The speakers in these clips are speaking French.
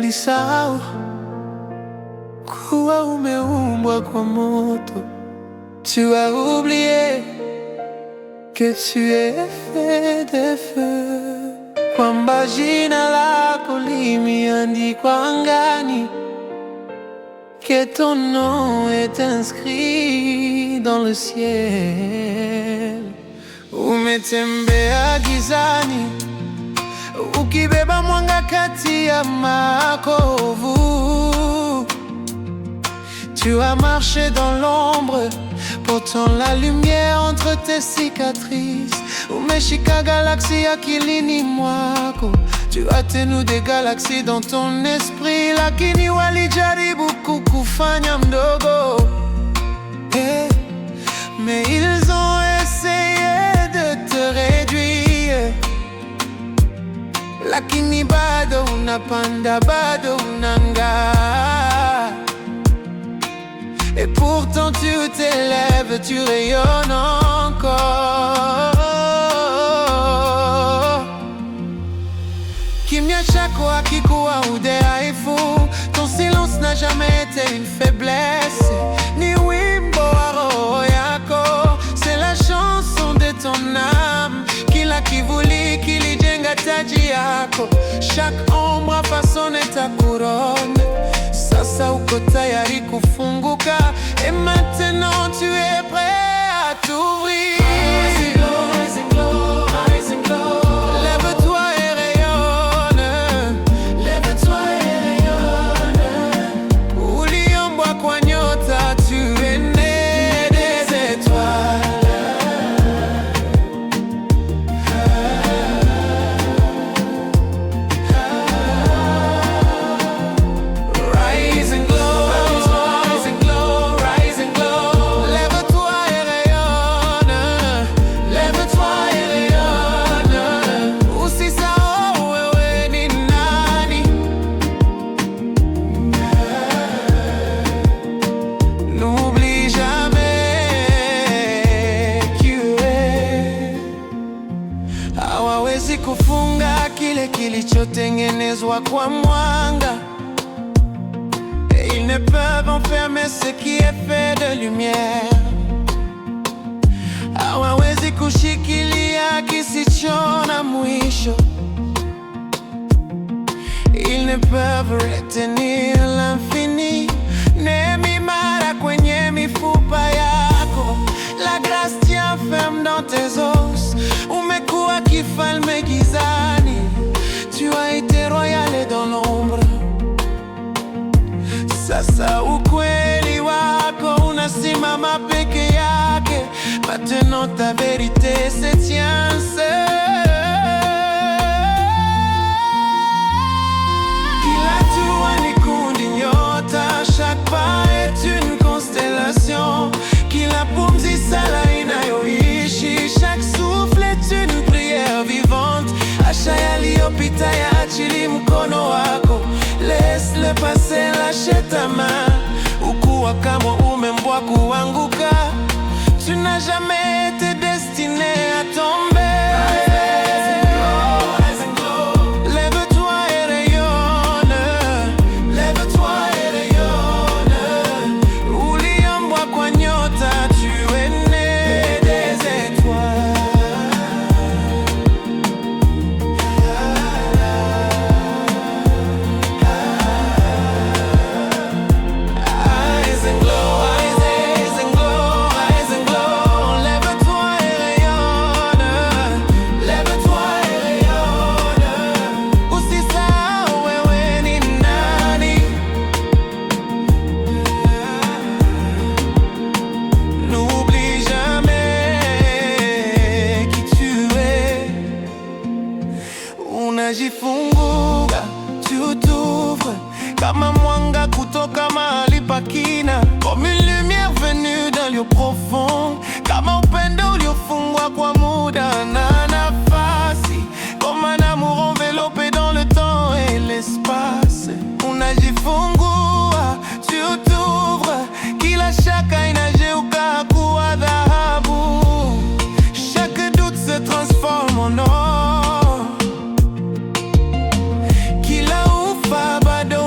ulisahau kuwa umeumbwa kwa moto. Tu as oublié que tu es fait de feu, kwamba jina lako limeandikwa angani, que ton nom est inscrit dans le ciel. Umetembea gizani ukibeba mwanga kati ya makovu. Tu as marché dans l'ombre, portant la lumière entre tes cicatrices. Umeshika galaxie akilini mwako. Tu as tenu des galaxies dans ton esprit, lakini walijaribu kukufanya mdogo. Hey, mais ils ont essayé de te réduire, lakini bado unapanda, bado unang'aa. Et pourtant tu t'élèves, tu rayonnes encore. Kimya chako hakikuwa udhaifu, ton silence n'a jamais été une faiblesse, ni wimbo wa roho yako. C'est la chanson de ton âme, kila kivuli kilijenga taji yako. Chaque ombre a façonné ta couronne. Sasa uko tayari kufunguka, et maintenant tu es prêt à t'ouvrir. Rising glow, rising glow. Lève-toi et rayonne. Lève-toi et rayonne. Uliumbwa kwa nyota, tu es né des étoiles. Hawawezi kufunga kile kilichotengenezwa kwa mwanga, et ils ne peuvent enfermer ce qui est fait de lumière. Hawawezi kushikilia kisicho na mwisho, ils ne peuvent retenir l'infini. Neema imara kwenye mifupa yako, la grâce tient ferme dans tes os. Umekuwa kifalme gizani, tu as été royal dans l'ombre. Sasa ukweli wako unasimama peke yake. Maintenant ta vérité se tient seule. Kila hatua ni kundi nyota, chaque pas est une constellation. Kila pumzi sala inayoishi, chaque souffle est une prière vivante. Acha yaliyopita yaachili mkono wako. Laisse-le passer, lâche ta main. Ukuwa kama umeumbwa kuanguka, tu n'as jamais été destiné à tomber. Lève-toi et rayonne. Lève-toi et rayonne. Uliumbwa kwa nyota, tu es né des étoiles. Rising glow, rising glow, rising glow. Lève-toi et rayonne. Lève-toi et rayonne. Usisahau wewe ni nani. N'oublie jamais qui tu es. Unajifunguka, tu t'ouvres kama mwanga kutoka mahali pa kina, comme une lumière venue d'un lieu profond, kama upendo uliofungwa kwa muda na nafasi, comme un amour enveloppé dans le temps et l'espace. Unajifungua, tu t'ouvres, kila shaka inageuka kuwa dhahabu. Chaque doute se transforme en or. Kila ufa bado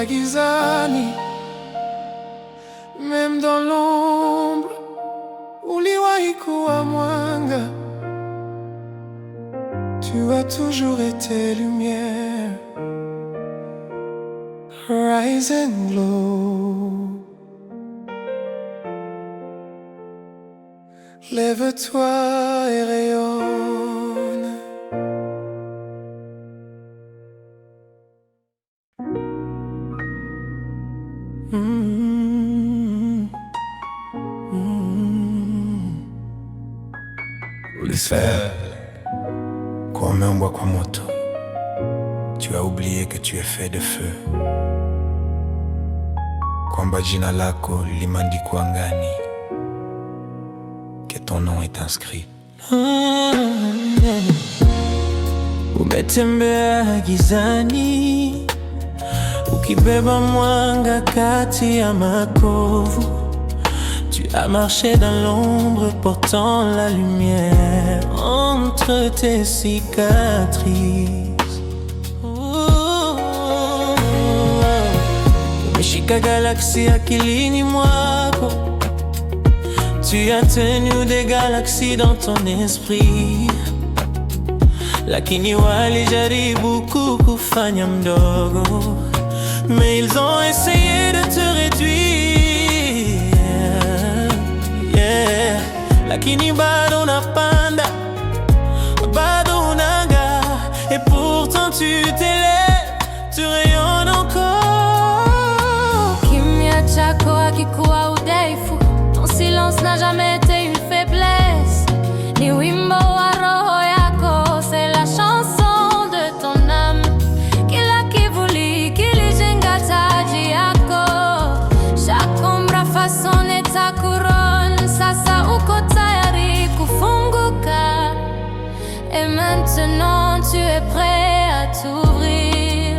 umetembea gizani, même dans l'ombre uliwahi kuwa mwanga. Tu as toujours été lumière, rise and glow. Lève-toi et rayonne. Lucifer, kwameumbwa kwa moto. Tu as oublié que tu es fait de feu, kwamba jina lako limeandikwa angani, que ton nom est inscrit. Umetembea gizani, ukibeba mwanga kati ya makovu. Tu as marché dans l'ombre portant la lumière entre tes cicatrices. Umeshika galaxie akilini mwako. Tu as tenu des galaxies dans ton esprit, lakini walijaribu kukufanya mdogo, mais ils ont essayé de te réduire, yeah. Lakini bado unapanda, bado unang'aa, et pourtant tu t'élèves, tu rayonnes encore. Kimya chako hakikuwa udhaifu, ton silence n'a jamais été une faiblesse. Ni wimbo wa roho yako, c'est la chanson de ton âme. Kila kivuli kilijenga taji yako, chaque ombre a façonné ta couronne. Sasa uko tayari kufunguka, et maintenant tu es prêt à t'ouvrir.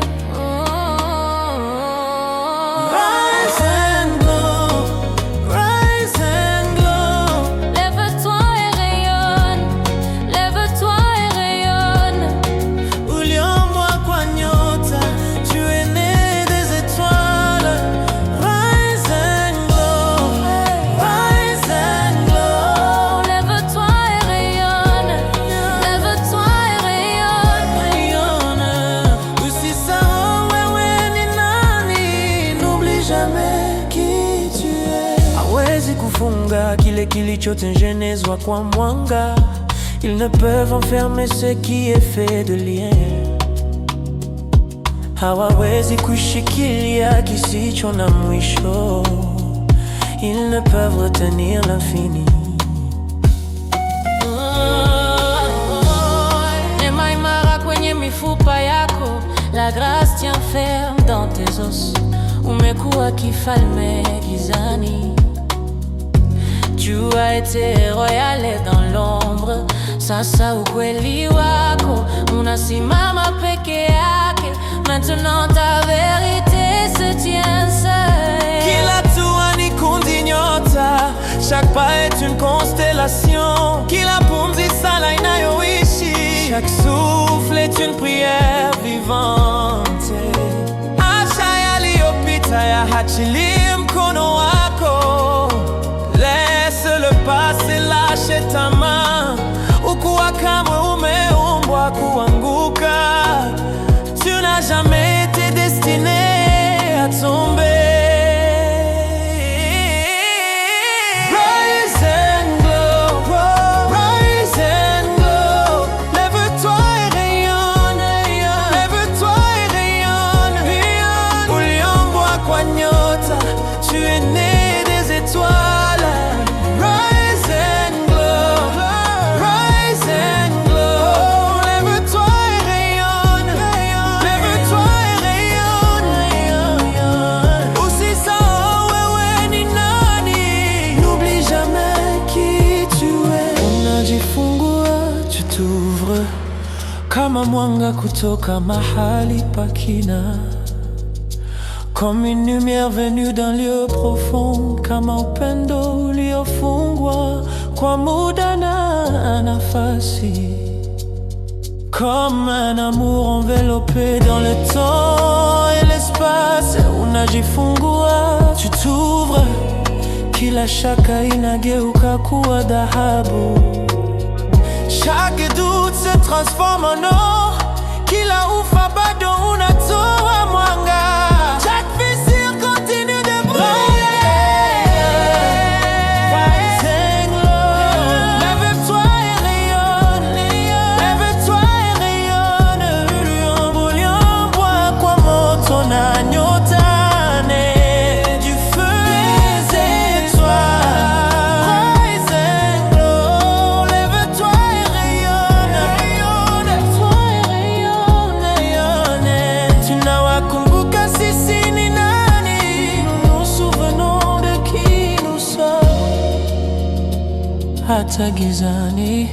Kufunga kile kilichotengenezwa kwa mwanga. Ils ne peuvent enfermer ce qui est fait de lien. Hawawezi kushikilia kisicho na mwisho. Ils ne peuvent retenir l'infini. Neema imara kwenye mifupa yako, la grâce tient ferme dans tes os. Umekuwa kifalme gizani. Tu as été royale dans l'ombre. Sasa ukweli wako unasimama peke yake. Maintenant ta vérité se tient seule. Kila hatua ni kundi nyota, chaque pas est une constellation. Kila pumzi sala inayoishi, chaque souffle est une prière vivante. Acha yaliyopita yaachilie mkono wako. Laisse le passé, lâche ta main. Ukuwa kamwe umeumbwa kuanguka. Tu n'as jamais été destiné à tomber. Rise and glow, rise and glow. Lève-toi et rayonne, lève-toi et rayonne. Uliumbwa kwa nyota, tu es né des étoiles. Kama mwanga kutoka mahali pa kina, comme une lumière venue d'un lieu profond, kama upendo uliofungwa kwa muda na nafasi, comme un amour enveloppé dans le temps et l'espace. espace, unajifungua, tu t'ouvres, kila shaka inageuka kuwa dhahabu. Chaque doute se transforme en or, kila ufa bado unatoa mwanga. Chaque fissure continue de briller. Rising Glow, lève-toi et rayonne, lève-toi et rayonne. Uliomboa kwa moto na nyota du feu des étoiles. Rising Glow, lève-toi et rayonne, lève-toi et rayonne. Tunawakumbuka sisi ni nani, nous nous souvenons de qui nous sommes. Hata gizani,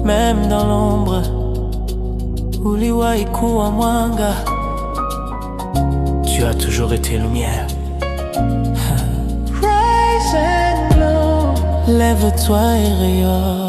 même dans l'ombre, uliwahi kuwa mwanga. Tu as toujours été lumière. Rise and glow, lève-toi et rayonne.